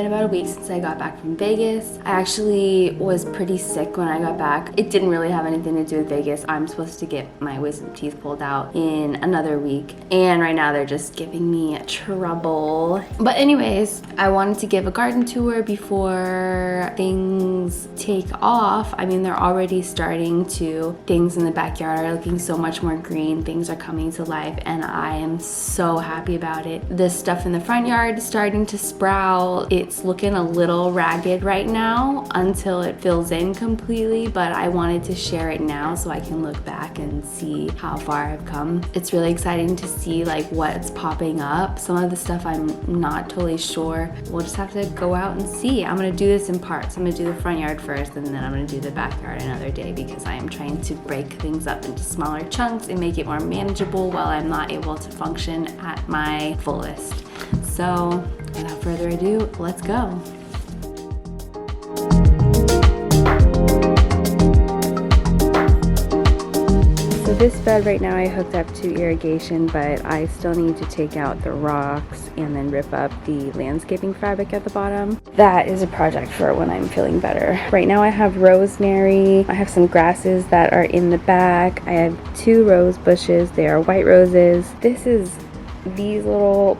been about a week since I got back from Vegas. I actually was pretty sick when I got back. It didn't really have anything to do with Vegas. I'm supposed to get my wisdom teeth pulled out in another week, and right now they're just giving me trouble. But anyways, I wanted to give a garden tour before things take off. I mean, they're already starting to. Things in the backyard are looking so much more green. Things are coming to life, and I am so happy about it. This stuff in the front yard is starting to sprout. It's looking a little ragged right now until it fills in completely, but I wanted to share it now so I can look back and see how far I've come. It's really exciting to see like what's popping up. Some of the stuff I'm not totally sure. We'll just have to go out and see. I'm gonna do this in parts. I'm gonna do the front yard first, and then I'm gonna do the backyard another day because I am trying to break things up into smaller chunks and make it more manageable while I'm not able to function at my fullest. So without further ado, let's go. So this bed right now I hooked up to irrigation, but I still need to take out the rocks and then rip up the landscaping fabric at the bottom. That is a project for when I'm feeling better. Right now I have rosemary. I have some grasses that are in the back. I have 2 rose bushes. They are white roses. These little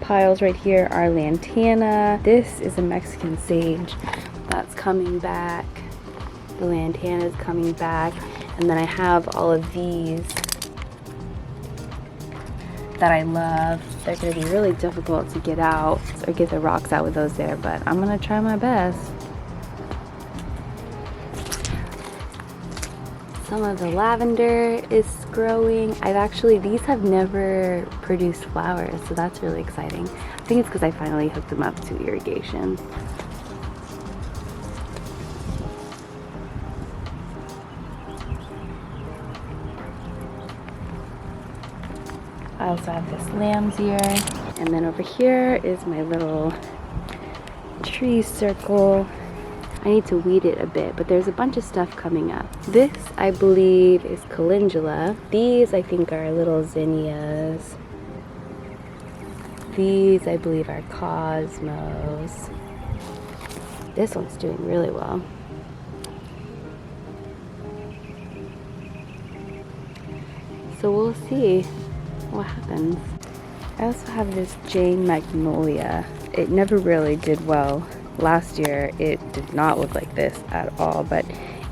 piles right here are lantana. This is a Mexican sage that's coming back. The lantana is coming back. And then I have all of these that I love. They're gonna be really difficult to get out or get the rocks out with those there, but I'm gonna try my best. Some of the lavender is growing. These have never produced flowers, so that's really exciting. I think it's because I finally hooked them up to irrigation. I also have this lamb's ear. And then over here is my little tree circle. I need to weed it a bit, but there's a bunch of stuff coming up. This, I believe, is calendula. These, I think, are little zinnias. These, I believe, are cosmos. This one's doing really well. So we'll see what happens. I also have this Jane Magnolia. It never really did well. Last year it did not look like this at all, but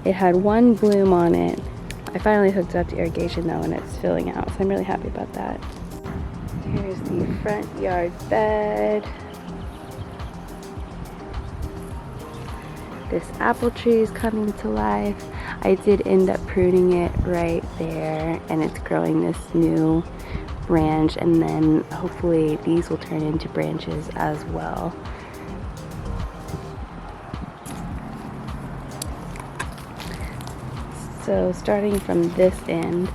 it had 1 bloom on it. I finally hooked up to irrigation though, and it's filling out, so I'm really happy about that. Here's the front yard bed. This apple tree is coming to life. I did end up pruning it right there, and it's growing this new branch, and then hopefully these will turn into branches as well. So starting from this end,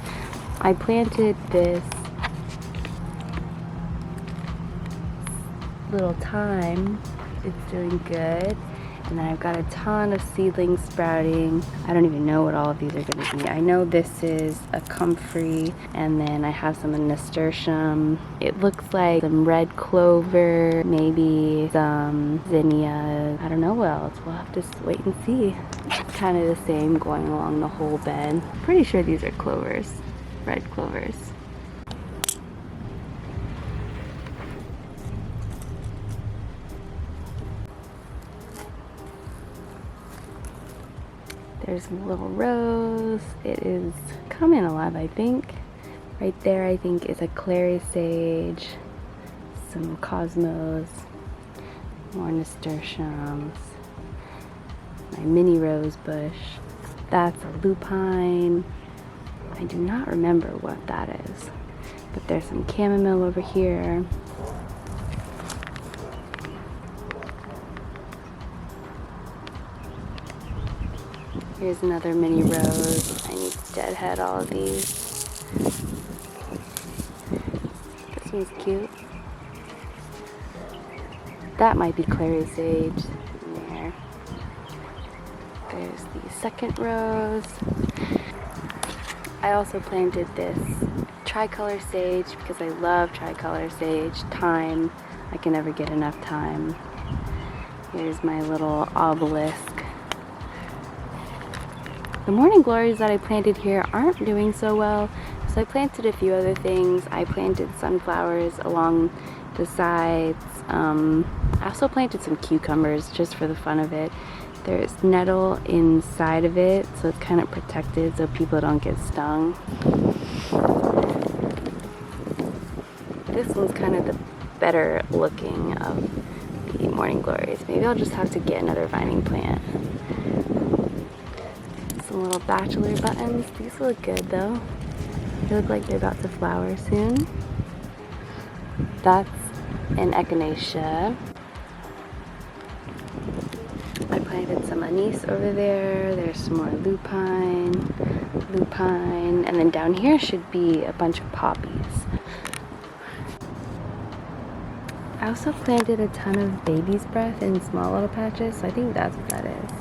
I planted this little thyme. It's doing good. And then I've got a ton of seedlings sprouting. I don't even know what all of these are going to be. I know this is a comfrey, and then I have some nasturtium. It looks like some red clover, maybe some zinnias. I don't know what else. We'll have to wait and see. It's kind of the same going along the whole bed. Pretty sure these are clovers, red clovers. There's a little rose. It is coming alive, I think. Right there, I think, is a clary sage, some cosmos, more nasturtiums, my mini rose bush. That's a lupine. I do not remember what that is, but there's some chamomile over here. Here's another mini rose. I need to deadhead all of these. This one's cute. That might be clary sage in there. There's the second rose. I also planted this tricolor sage because I love tricolor sage. Thyme. I can never get enough thyme. Here's my little obelisk. The morning glories that I planted here aren't doing so well, so I planted a few other things. I planted sunflowers along the sides. I also planted some cucumbers just for the fun of it. There's nettle inside of it, so it's kind of protected so people don't get stung. This one's kind of the better looking of the morning glories. Maybe I'll just have to get another vining plant. Some little bachelor buttons. These look good though. They look like they're about to flower soon. That's an Echinacea. I planted some anise over there. There's some more lupine, and then down here should be a bunch of poppies. I also planted a ton of baby's breath in small little patches, so I think that's what that is.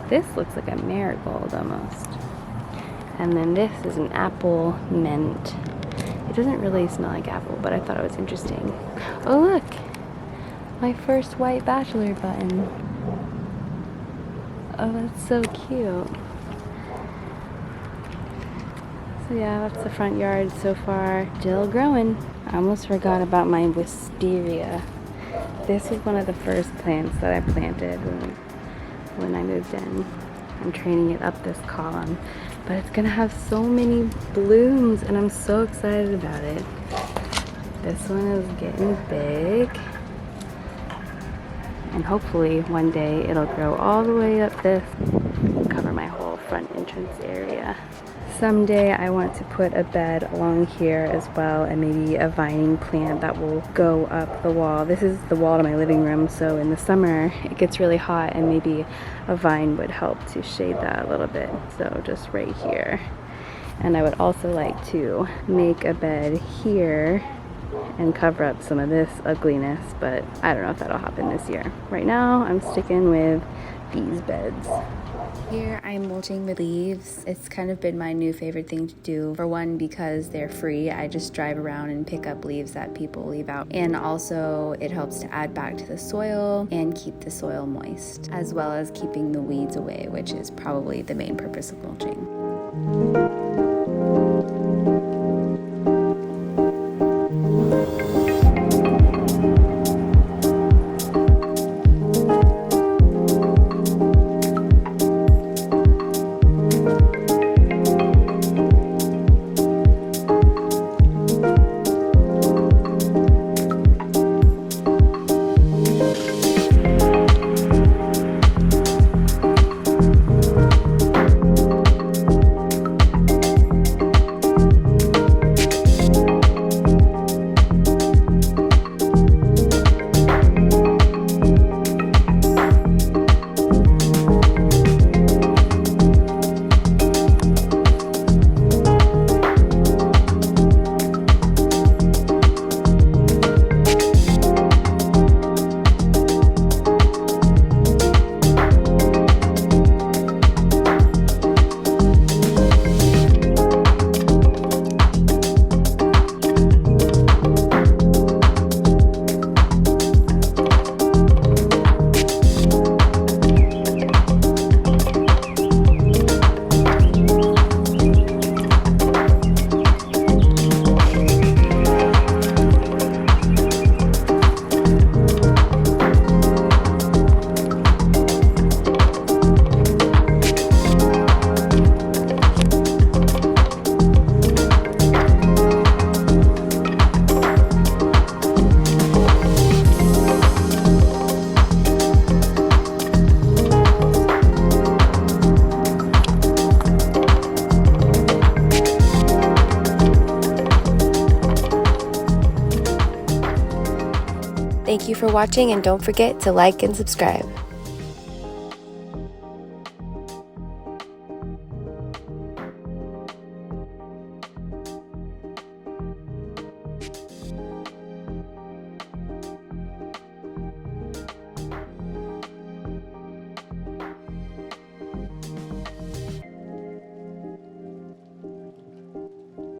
This looks like a marigold almost. And then this is an apple mint. It doesn't really smell like apple, but I thought it was interesting. Oh look! My first white bachelor button. Oh, that's so cute. So yeah, that's the front yard so far. Still growing. I almost forgot about my Wisteria. This was one of the first plants that I planted when I moved in. I'm training it up this column, but it's gonna have so many blooms and I'm so excited about it. This one is getting big. And hopefully one day it'll grow all the way up this and cover my whole front entrance area. Someday I want to put a bed along here as well, and maybe a vining plant that will go up the wall. This is the wall to my living room, so in the summer it gets really hot and maybe a vine would help to shade that a little bit. So just right here. And I would also like to make a bed here and cover up some of this ugliness, but I don't know if that'll happen this year. Right now I'm sticking with these beds. Here I'm mulching the leaves. It's kind of been my new favorite thing to do. For one, because they're free. I just drive around and pick up leaves that people leave out. And also it helps to add back to the soil and keep the soil moist, as well as keeping the weeds away, which is probably the main purpose of mulching. Thank you for watching, and don't forget to like and subscribe.